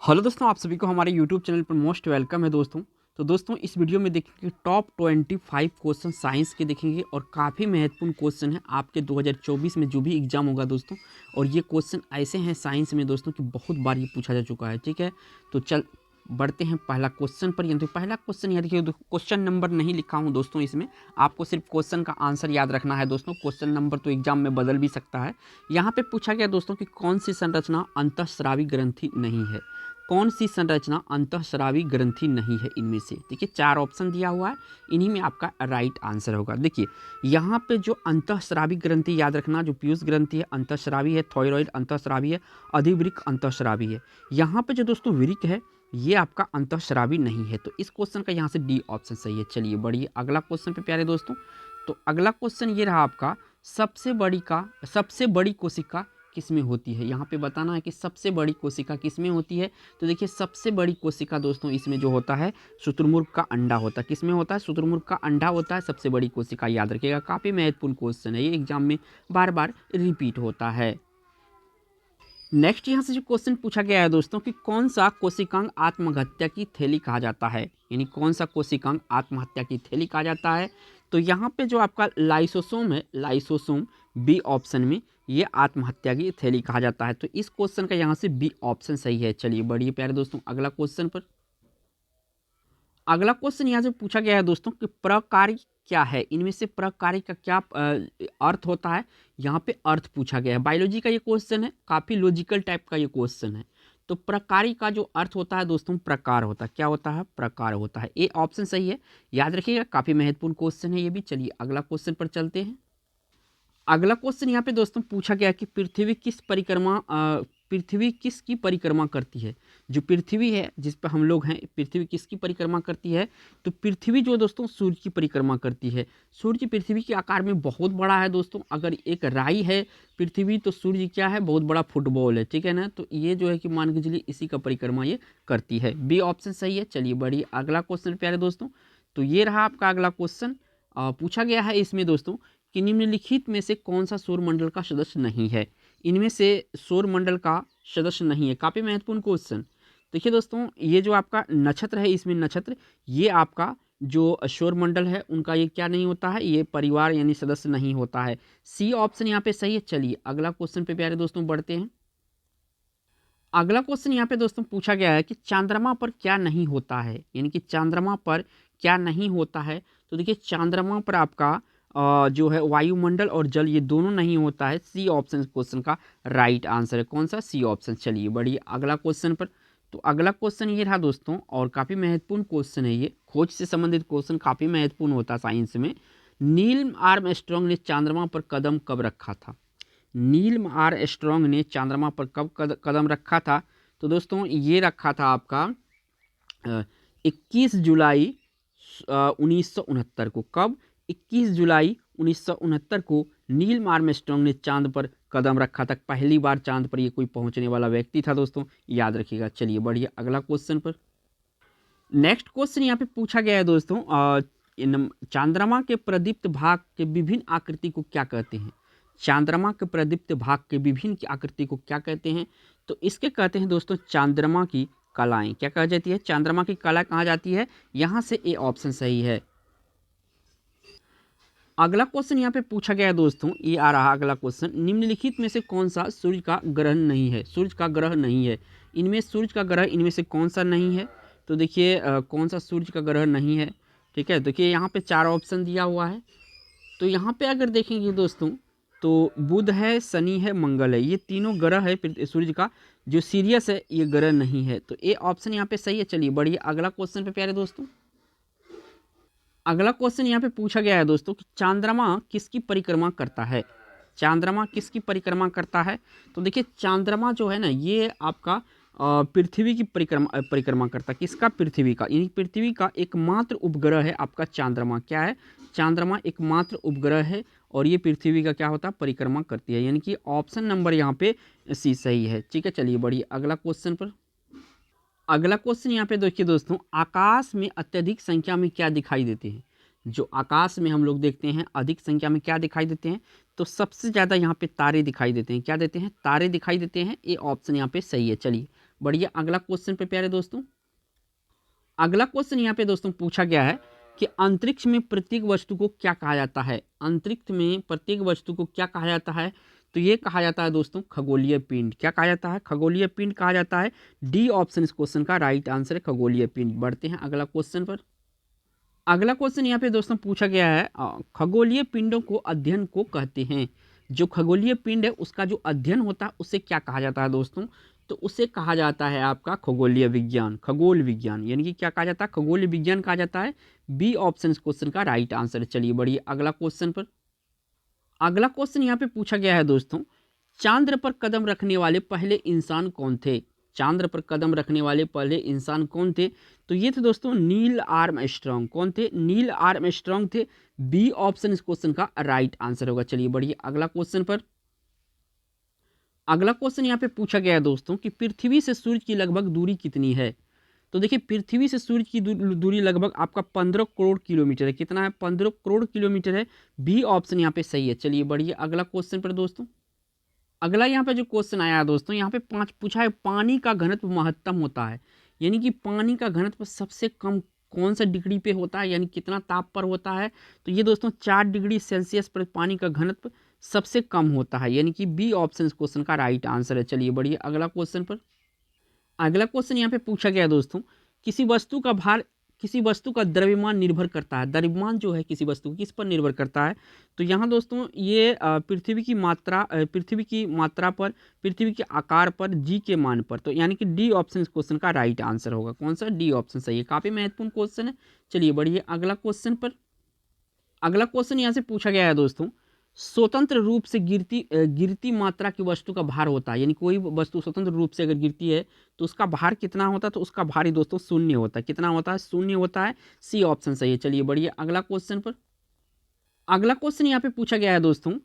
Hello दोस्तों, आप सभी को हमारे यूट्यूब चैनल पर मोस्ट वेलकम है दोस्तों। तो दोस्तों इस वीडियो में देखेंगे टॉप 25 क्वेश्चन साइंस के देखेंगे और काफ़ी महत्वपूर्ण क्वेश्चन है आपके 2024 में जो भी एग्जाम होगा दोस्तों। और ये क्वेश्चन ऐसे हैं साइंस में दोस्तों कि बहुत बार ये पूछा जा चुका है। ठीक है, तो चल बढ़ते हैं पहला क्वेश्चन पर। तो पहला क्वेश्चन यहाँ देखिए, क्वेश्चन नंबर नहीं लिखा हूँ दोस्तों, इसमें आपको सिर्फ क्वेश्चन का आंसर याद रखना है दोस्तों। क्वेश्चन नंबर तो एग्जाम में बदल भी सकता है। यहाँ पे पूछा गया दोस्तों कि कौन सी संरचना अंतःस्रावी ग्रंथि नहीं है। कौन सी संरचना अंतःस्रावी ग्रंथि नहीं है इनमें से। देखिए 4 ऑप्शन दिया हुआ है, इन्हीं में आपका राइट आंसर होगा। देखिए यहाँ पे जो अंतःस्रावी ग्रंथि याद रखना, जो पीयूष ग्रंथि है अंतःस्रावी है, थायराइड अंतःस्रावी है, अधिवृक्क अंतःस्रावी है। यहाँ पे जो दोस्तों वृक्क है ये आपका अंतःस्रावी नहीं है। तो इस क्वेश्चन का यहाँ से डी ऑप्शन सही है। चलिए बढ़िए अगला क्वेश्चन पे प्यारे दोस्तों। तो अगला क्वेश्चन ये रहा आपका, सबसे बड़ी कोशिका किसमें होती है। यहाँ पे बताना है कि सबसे बड़ी कोशिका किसमें होती है। तो देखिए सबसे बड़ी कोशिका दोस्तों इसमें जो होता है शुतुरमुर्ग का अंडा होता है। किसमें होता है? शुतुरमुर्ग का अंडा होता है सबसे बड़ी कोशिका। याद रखिएगा, काफ़ी महत्वपूर्ण क्वेश्चन है ये, एग्जाम में बार बार रिपीट होता है। नेक्स्ट यहाँ से जो क्वेश्चन पूछा गया है दोस्तों कि कौन सा कोशिकांग आत्महत्या की थैली कहा जाता है। यानी कौन सा कोशिकांग आत्महत्या की थैली कहा जाता है। तो यहाँ पे जो आपका लाइसोसोम है, लाइसोसोम बी ऑप्शन में ये आत्महत्या की थैली कहा जाता है। तो इस क्वेश्चन का यहाँ से बी ऑप्शन सही है। चलिए बढ़िए प्यारे दोस्तों अगला क्वेश्चन पर। अगला क्वेश्चन यहाँ से पूछा गया है दोस्तों कि प्रकारी क्या है। इनमें से प्रकारी का क्या अर्थ होता है। यहाँ पे अर्थ पूछा गया है। बायोलॉजी का ये क्वेश्चन है, काफ़ी लॉजिकल टाइप का ये क्वेश्चन है। तो प्रकारी का जो अर्थ होता है दोस्तों प्रकार होता है। क्या होता है? प्रकार होता है। ए ऑप्शन सही है, याद रखिएगा, काफ़ी महत्वपूर्ण क्वेश्चन है ये भी। चलिए अगला क्वेश्चन पर चलते हैं। अगला क्वेश्चन यहाँ पे दोस्तों पूछा गया कि पृथ्वी किसकी परिक्रमा करती है। जो पृथ्वी है जिस पर हम लोग हैं, पृथ्वी किसकी परिक्रमा करती है। तो पृथ्वी जो दोस्तों सूर्य की परिक्रमा करती है। सूर्य पृथ्वी के आकार में बहुत बड़ा है दोस्तों। अगर एक राई है पृथ्वी तो सूर्य क्या है? बहुत बड़ा फुटबॉल है। ठीक है ना, तो ये जो है कि मान के चलिए इसी का परिक्रमा ये करती है। बी ऑप्शन सही है। चलिए बढ़िए अगला क्वेश्चन प्यारे दोस्तों। तो ये रहा आपका अगला क्वेश्चन। पूछा गया है इसमें दोस्तों कि निम्नलिखित में से कौन सा सौरमंडल का सदस्य नहीं है। इनमें से सौरमंडल का सदस्य नहीं है। काफ़ी महत्वपूर्ण क्वेश्चन। देखिए दोस्तों ये जो आपका नक्षत्र है, इसमें नक्षत्र ये आपका जो सौरमंडल है उनका ये क्या नहीं होता है, ये परिवार यानी सदस्य नहीं होता है। सी ऑप्शन यहाँ पे सही है। चलिए अगला क्वेश्चन पे प्यारे दोस्तों बढ़ते हैं। अगला क्वेश्चन यहाँ पे दोस्तों पूछा गया है कि चंद्रमा पर क्या नहीं होता है। यानी कि चंद्रमा पर क्या नहीं होता है। तो देखिए चंद्रमा पर आपका जो है वायुमंडल और जल ये दोनों नहीं होता है। सी ऑप्शन क्वेश्चन का राइट आंसर है। कौन सा? C option. चलिए बढ़िए अगला क्वेश्चन पर। तो अगला क्वेश्चन ये रहा दोस्तों और काफ़ी महत्वपूर्ण क्वेश्चन है ये, खोज से संबंधित क्वेश्चन काफ़ी महत्वपूर्ण होता है साइंस में। नील आर्मस्ट्रांग ने चंद्रमा पर कदम कब रखा था। नील आर्मस्ट्रांग ने चंद्रमा पर कब कदम रखा था। तो दोस्तों ये रखा था आपका 21 जुलाई 1969 को। कब? 21 जुलाई 1969 को नील आर्मस्ट्रांग ने चांद पर कदम रखा था। पहली बार चांद पर ये कोई पहुंचने वाला व्यक्ति था दोस्तों, याद रखिएगा। चलिए बढ़िए अगला क्वेश्चन पर। नेक्स्ट क्वेश्चन यहाँ पे पूछा गया है दोस्तों, चंद्रमा के प्रदीप्त भाग के विभिन्न आकृति को क्या कहते हैं। चंद्रमा के प्रदीप्त भाग के विभिन्न की आकृति को क्या कहते हैं। तो इसके कहते हैं दोस्तों चंद्रमा की कलाएं। क्या कहा जाती है? चंद्रमा की कला कहा जाती है। यहाँ से ए ऑप्शन सही है। अगला क्वेश्चन यहाँ पे पूछा गया है दोस्तों, ये आ रहा अगला क्वेश्चन, निम्नलिखित में से कौन सा सूर्य का ग्रह नहीं है। सूर्य का ग्रह नहीं है। इनमें सूर्य का ग्रह इनमें से कौन सा नहीं है। तो देखिए कौन सा सूर्य का ग्रह नहीं है। ठीक है, देखिए यहाँ पे 4 ऑप्शन दिया हुआ है। तो यहाँ पे अगर देखेंगे दोस्तों तो बुध है, शनि है, मंगल है, ये तीनों ग्रह है सूर्य का। जो सीरियस है ये ग्रह नहीं है। तो ए ऑप्शन यहाँ पे सही है। चलिए बढ़िए अगला क्वेश्चन पे प्यारे दोस्तों। अगला क्वेश्चन यहाँ पे पूछा गया है दोस्तों कि चंद्रमा किसकी परिक्रमा करता है। चंद्रमा किसकी परिक्रमा करता है। तो देखिए चंद्रमा जो है ना ये आपका पृथ्वी की परिक्रमा करता है। किसका? पृथ्वी का। यानी पृथ्वी का एकमात्र उपग्रह है आपका चंद्रमा। क्या है? चंद्रमा एकमात्र उपग्रह है और ये पृथ्वी का क्या होता है? परिक्रमा करती है। यानी कि ऑप्शन नंबर यहाँ पे सी सही है। ठीक है, चलिए बढ़िए अगला क्वेश्चन पर। अगला क्वेश्चन यहाँ पे देखिए दोस्तों, आकाश में अत्यधिक संख्या में क्या दिखाई देते हैं। जो आकाश में हम लोग देखते हैं अधिक संख्या में क्या दिखाई देते हैं। तो सबसे ज़्यादा यहाँ पे तारे दिखाई देते हैं। क्या देते हैं? तारे दिखाई देते हैं। ये ऑप्शन यहाँ पे सही है। चलिए बढ़िया, अगला क्वेश्चन पे प्यारे दोस्तों, अगला क्वेश्चन यहाँ पे दोस्तों पूछा गया है कि अंतरिक्ष में प्रत्येक वस्तु को क्या कहा जाता है। अंतरिक्ष में प्रत्येक वस्तु को क्या कहा जाता है, तो ये कहा जाता है दोस्तों खगोलीय पिंड। क्या कहा जाता है, खगोलीय पिंड कहा जाता है। डी ऑप्शन इस क्वेश्चन का राइट आंसर है, खगोलीय पिंड। बढ़ते हैं अगला क्वेश्चन पर। अगला क्वेश्चन यहाँ पे दोस्तों पूछा गया है खगोलीय पिंडों को अध्ययन को कहते हैं। जो खगोलीय पिंड है उसका जो अध्ययन होता है उसे क्या कहा जाता है दोस्तों, तो उसे कहा जाता है आपका खगोलीय विज्ञान, खगोल विज्ञान, यानी कि क्या कहा जाता है, खगोलीय विज्ञान कहा जाता है। बी ऑप्शन इस क्वेश्चन का राइट आंसर है। चलिए बढ़िए अगला क्वेश्चन पर। अगला क्वेश्चन यहाँ पे पूछा गया है दोस्तों, चांद्र पर कदम रखने वाले पहले इंसान कौन थे। चांद्र पर कदम रखने वाले पहले इंसान कौन थे, तो ये थे दोस्तों नील आर्मस्ट्रांग। कौन थे, नील आर्मस्ट्रांग थे। बी ऑप्शन इस क्वेश्चन का राइट आंसर होगा। चलिए बढ़िए अगला क्वेश्चन पर। अगला क्वेश्चन यहाँ पे पूछा गया है दोस्तों कि पृथ्वी से सूर्य की लगभग दूरी कितनी है। तो देखिए पृथ्वी से सूर्य की दूरी लगभग आपका 15 करोड़ किलोमीटर है। कितना है, 15 करोड़ किलोमीटर है। बी ऑप्शन यहाँ पे सही है। चलिए बढ़िए अगला क्वेश्चन पर दोस्तों। अगला यहाँ पे जो क्वेश्चन आया है दोस्तों, यहाँ पे पाँच पूछा है पानी का घनत्व महत्तम होता है, यानी कि पानी का घनत्व सबसे कम कौन सा डिग्री पे होता है, यानी कितना ताप पर होता है। तो ये दोस्तों 4 डिग्री सेल्सियस पर पानी का घनत्व सबसे कम होता है, यानी कि बी ऑप्शन इस क्वेश्चन का राइट आंसर है। चलिए बढ़िए अगला क्वेश्चन पर। अगला क्वेश्चन यहाँ पे पूछा गया दोस्तों, किसी वस्तु का भार किसी वस्तु का द्रव्यमान निर्भर करता है। द्रव्यमान जो है किसी वस्तु किस पर निर्भर करता है, तो यहाँ दोस्तों ये पृथ्वी की मात्रा पर, पृथ्वी के आकार पर, जी के मान पर। तो यानी कि डी ऑप्शन इस क्वेश्चन का राइट आंसर होगा। कौन सा, डी ऑप्शन सही है। काफी महत्वपूर्ण क्वेश्चन है। चलिए बढ़िए अगला क्वेश्चन पर। अगला क्वेश्चन यहाँ से पूछा गया है दोस्तों, स्वतंत्र रूप से गिरती मात्रा की वस्तु का भार होता है, यानी कोई वस्तु स्वतंत्र रूप से अगर गिरती है तो उसका भार कितना होता है, तो उसका भार ही दोस्तों शून्य होता है। कितना होता है, शून्य होता है। सी ऑप्शन सही है। चलिए बढ़िए अगला क्वेश्चन पर। अगला क्वेश्चन यहाँ पे पूछा गया है दोस्तों,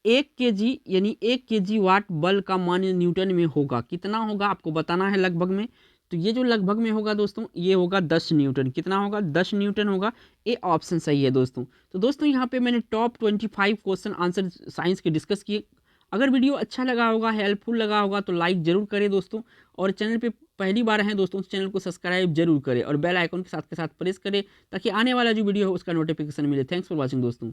1 kg यानी 1 kg वाट बल का मान न्यूटन में होगा। कितना होगा आपको बताना है लगभग में। तो ये जो लगभग में होगा दोस्तों, ये होगा 10 न्यूटन। कितना होगा, 10 न्यूटन होगा। ए ऑप्शन सही है दोस्तों। तो दोस्तों यहाँ पे मैंने टॉप 25 क्वेश्चन आंसर साइंस के डिस्कस किए। अगर वीडियो अच्छा लगा होगा, हेल्पफुल लगा होगा तो लाइक जरूर करें दोस्तों, और चैनल पे पहली बार हैं दोस्तों तो चैनल को सब्सक्राइब जरूर करें और बेल आइकन के साथ प्रेस करें ताकि आने वाला जो वीडियो है उसका नोटिफिकेशन मिले। थैंक्स फॉर वॉचिंग दोस्तों।